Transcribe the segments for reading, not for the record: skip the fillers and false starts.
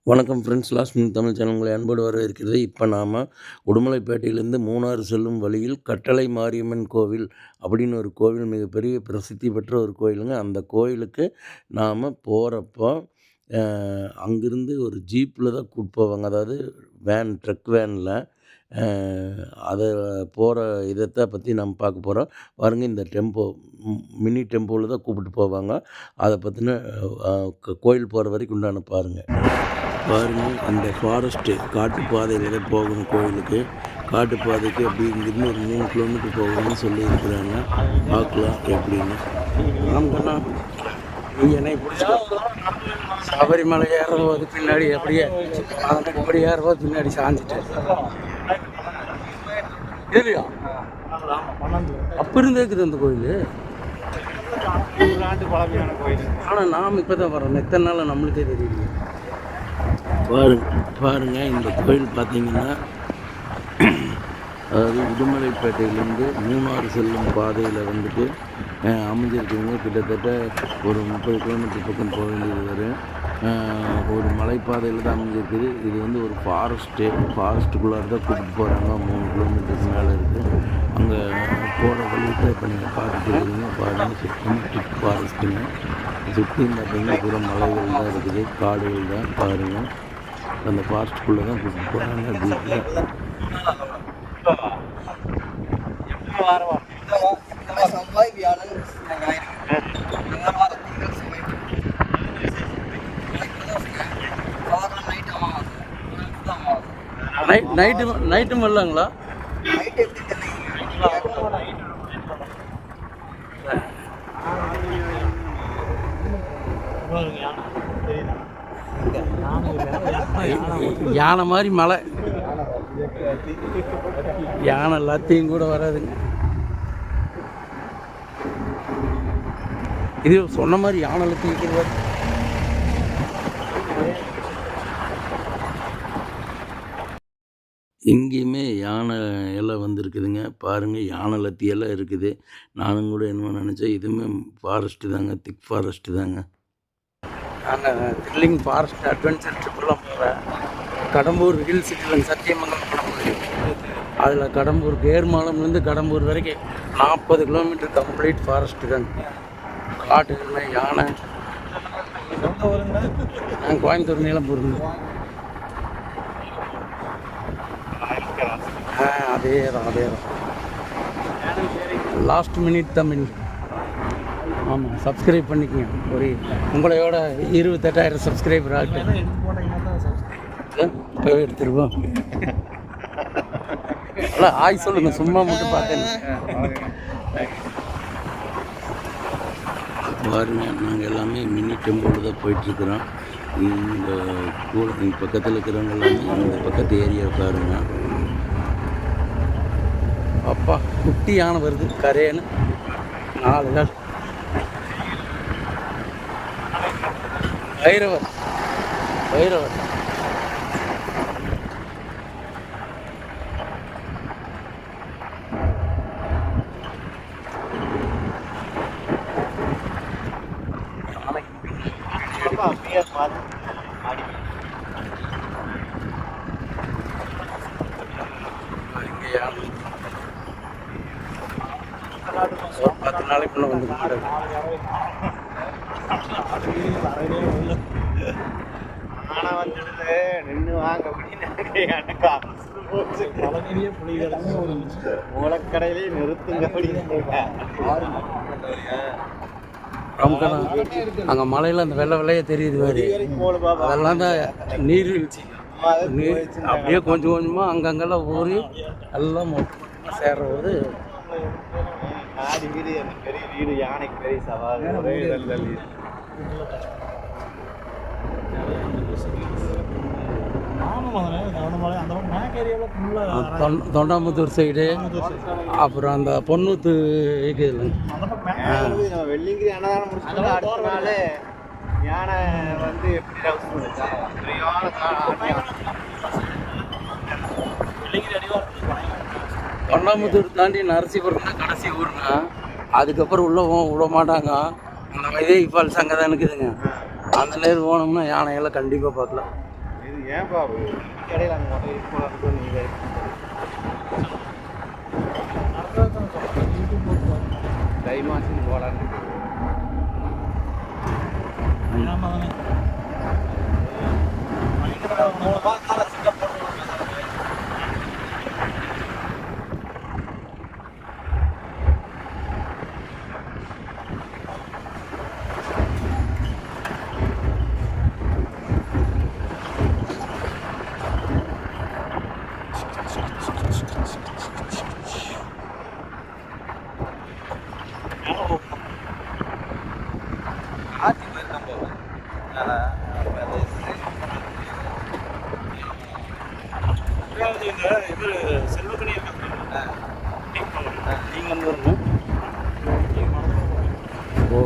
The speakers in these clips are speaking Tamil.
வணக்கம் friends, last minute Tamil channel உங்களை அன்போடு வரவேற்கிறது. இப்போ நாம் உடுமலைப்பேட்டையிலேருந்து மூணாறு செல்லும் வழியில் கட்டளை மாரியம்மன் கோவில் அப்படின்னு ஒரு கோவில், மிகப்பெரிய பிரசித்தி பெற்ற ஒரு கோயிலுங்க. அந்த கோயிலுக்கு நாம் போகிறப்போ அங்கேருந்து ஒரு ஜீப்பில் தான் கூப்பிட்டு போவாங்க. அதாவது ட்ரக் வேனில் அதை போகிற இதை பற்றி நம்ம பார்க்க போகிறோம். பாருங்க, இந்த டெம்போ மினி டெம்போவில் தான் கூப்பிட்டு போவாங்க. அதை பற்றின கோயில் போகிற வரைக்கும் உண்டான பாருங்கள். இந்த ஃபாரஸ்ட்டு காட்டு பாதையில் தான் போகணும் கோயிலுக்கு. காட்டு பாதைக்கு அப்படி இங்கிருந்து ஒரு 3 கிலோமீட்டர் போகணும்னு சொல்லியிருக்கிறாங்க. பார்க்கலாம் எப்படின்னு. ஆமாண்ணா, நீங்கள் என்னை பிடிச்சிக்கோ. சபரிமலை ஏறும்போது பின்னாடி அப்படியே இப்படி ஏறும்போது பின்னாடி சாஞ்சிட்டு இல்லையா? அப்போ இருந்து இருக்குது அந்த கோயில். ஆனால் நாம் இப்போ தான் வரோம். எத்தனை நாள் நம்மளுக்கே தெரியல. பாருங்க இந்த கோயில் பார்த்தீங்கன்னா, அதாவது உடுமலைப்பேட்டையிலேருந்து மூணாறு செல்லும் பாதையில் வந்துட்டு அமைஞ்சிருக்குங்க. கிட்டத்தட்ட ஒரு 30 கிலோமீட்டர் பக்கம் போக வேண்டியது வரும். ஒரு மலைப்பாதையில் தான் அமைஞ்சிருக்குது. இது வந்து ஒரு ஃபாரஸ்ட்டுக்குள்ளார தான் கூப்பிட்டு போகிறாங்க. 3 கிலோமீட்டருக்கு மேலே இருக்குது. அங்கே போகிற வழியில் இப்போ நீங்கள் பார்த்துட்டு இருக்கீங்க. பாருங்கள், சுத்தமாக திக் ஃபாரஸ்ட்டுங்க. சுற்றியும் பார்த்தீங்கன்னா பூரா மலைகள் தான் இருக்குது, காடுகள் தான். பாருங்கள், அந்த ஃபாரஸ்ட்டுக்குள்ளே தான் கூப்பிட்டு போகிறாங்க ஜீப்பில். நைட்டும் வரலாங்களா? யானை மாதிரி மலை, யானை எல்லாத்தையும் கூட வராதுங்க. இது சொன்ன மாதிரி யானை எல்லாத்தையும் எங்கேயுமே யானை எல்லாம் வந்துருக்குதுங்க. பாருங்கள், யானை லத்தியெல்லாம் இருக்குது. நானும் கூட என்னமோ நினச்சேன், இதுவுமே ஃபாரஸ்ட்டு தாங்க, திக் ஃபாரஸ்ட்டு தாங்க. நாங்கள் த்ரில்லிங் ஃபாரஸ்ட் அட்வென்ச்சர் ட்ரிப்பெல்லாம் போகிறேன். கடம்பூர் ஹில் சிட்டியில் சத்தியமங்கலம் கடம்பூர், அதில் கடம்பூர் ஏர்மாலம்லேருந்து கடம்பூர் வரைக்கும் 40 கிலோமீட்டர் கம்ப்ளீட் ஃபாரஸ்ட்டு தாங்க. காட்டுல யானை. நாங்கள் கோயம்புத்தூர் நீலம்பூருங்க. அதே தான். Last minute Tamil. ஆமாம், சப்ஸ்கிரைப் பண்ணிக்கோங்க. ஒரு உங்களையோட 28,000 சப்ஸ்கிரைபர் ஆகிட்டு போய் எடுத்துருவோம். இல்லை, ஆய் சொல்லுங்கள், சும்மா மட்டும் பார்த்தேன். பாருங்க, நாங்கள் எல்லாமே மினி டெம்போவில் தான் போயிட்டுருக்குறோம். இந்த பக்கத்தில் இருக்கிறவங்க எல்லாமே இந்த பக்கத்து ஏரியா பாருங்க. அப்பா, குட்டி யானை வருது கரையன்னு. 4 நாள் பைரவர் ஒரு 10 நாளைக்குள்ள வந்து நின்று வாங்க மூலக்கடையிலே நிறுத்துங்க. அங்கே மலையில் அந்த வெள்ளையே தெரியுது மாதிரி. அதெல்லாம் தான் நீர்வீழ்ச்சி. அப்படியே கொஞ்சம் கொஞ்சமாக அங்கங்கெல்லாம் ஊறி எல்லாம் மொத்தமாக சேர்றது. ஆடி வீடு, பெரிய வீடு, யானைக்கு பெரிய சவால். தொண்டாமுத்தூர் சைடு, அப்புறம் அந்த பொன்னூத்து இருக்குது. வெள்ளிங்கிரி அன்னதானம் முடிச்சுட்டு அடுத்த நாள் யானை வந்து எப்படி தொண்டாமுத்தூர் தாண்டி நரசிபுரம் தான் கடைசி ஊருங்க. அதுக்கப்புறம் உள்ளே விட மாட்டாங்க. அந்த வைதேகி ஃபால்ஸ் அங்கே தான் இருக்குதுங்க. அந்த நேரம் போனோம்னா யானையெல்லாம் கண்டிப்பாக பார்க்கலாம். இது ஏன் பாபு இடையில அங்கே மட்டும் போகலான்னு நீங்கள் தை மாதம் போகலான்னு ஆட்சி போயிருக்கான் போவேன் செல்வக்கணி நீங்கள் வந்து வரணும் ஓ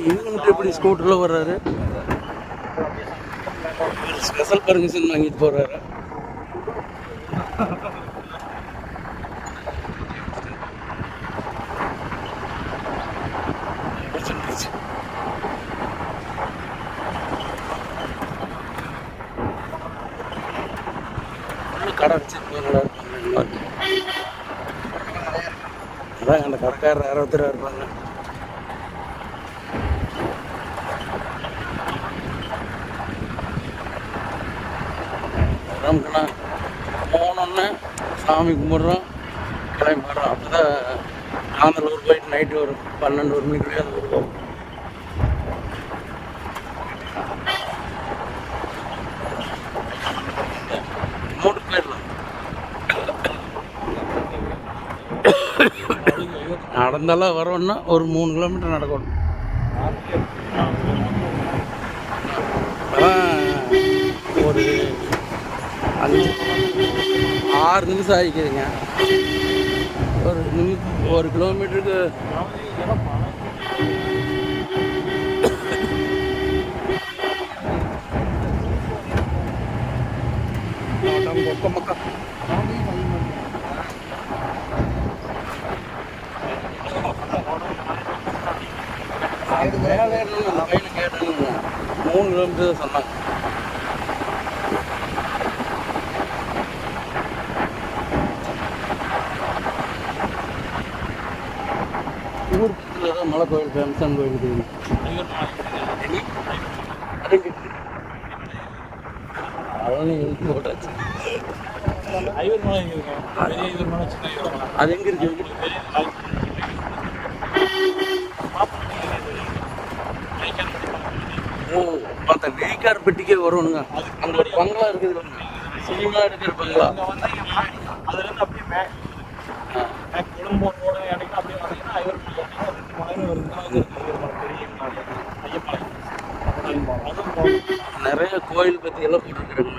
இவங்க மட்டும் எப்படி ஸ்கூட்டரில் வர்றாரு? ஸ்பெஷல் பர்மிஷன் வாங்கிட்டு போகிறாரு. கடை வச்சுருப்பாங்களா இருப்பாங்க. அதான் அந்த கடைக்காரர் 60 ரூபா இருப்பாங்க. நமக்குண்ணா போனோன்னே சாமி கும்பிட்றோம், கிளம்பி வரோம். அப்போ தான் ஆந்தலூர் போயிட்டு நைட்டு ஒரு 12 மணிக்குள்ளேயே அந்த ஊருக்கு மூட்டுக்கு போயிடலாம். நடந்தாலும் வரோன்னா ஒரு 3 கிலோமீட்டர் நடக்கணும். ஒரு 6 நிமிஷம் ஆகிக்குதுங்க. ஒரு கிலோமீட்டருக்கு அது மேலே அந்த பையனை கேட்டாங்க 3 கிலோமீட்டர் தான் சொன்னாங்க. ஊர் பக்கத்தில் தான் மலை கோயில் ஃபேமஸான கோயில் இருக்குது. அதெல்லாம் எழுதி போட்டாச்சு. அது எங்கே இருக்கு? ஓ, அந்த நெய்க்கார் பெட்டிக்கே வருவானுங்க. அங்கே ஒரு பங்களா இருக்குது, சினிமா எடுக்கிற பங்களா. அதுலேருந்து அப்படியே குடும்பம் ரோடு இடையில அப்படியே வந்தீங்கன்னா ஐவர் வருது. நிறைய கோயில் பற்றி எல்லாம் போட்டுருக்குறாங்க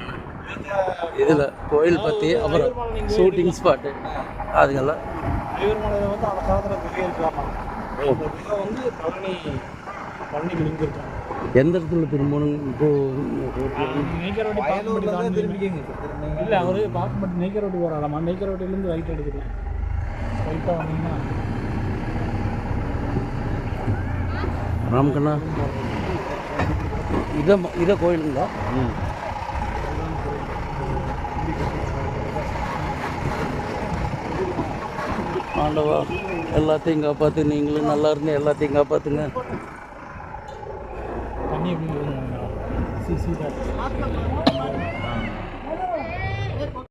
இதில். கோயில் பற்றி, அப்புறம் ஷூட்டிங் ஸ்பாட்டு அதுக்கெல்லாம். ஐவர்மலையில் வந்து அந்த காலத்தில் பெரிய இருக்காமா வந்து பழனி இருக்காங்க. எந்த இடத்துல திரும்பணும்? இல்லை அவரு பாக்குப்பட்டு நெய்க்கர் ரோட்டு போகிறாராமா. நெய்க்கர் ரோட்டிலேருந்து ரைட் எடுத்துக்கலாம். ரைட்டாக வந்தீங்கன்னா ராம்கண்ணா இதை கோயிலுங்களா? ஆண்டவா எல்லாத்தையும் காப்பாற்று, நீங்களும் நல்லா இருந்து எல்லாத்தையும் காப்பாற்றுங்க. தண்ணி எப்படி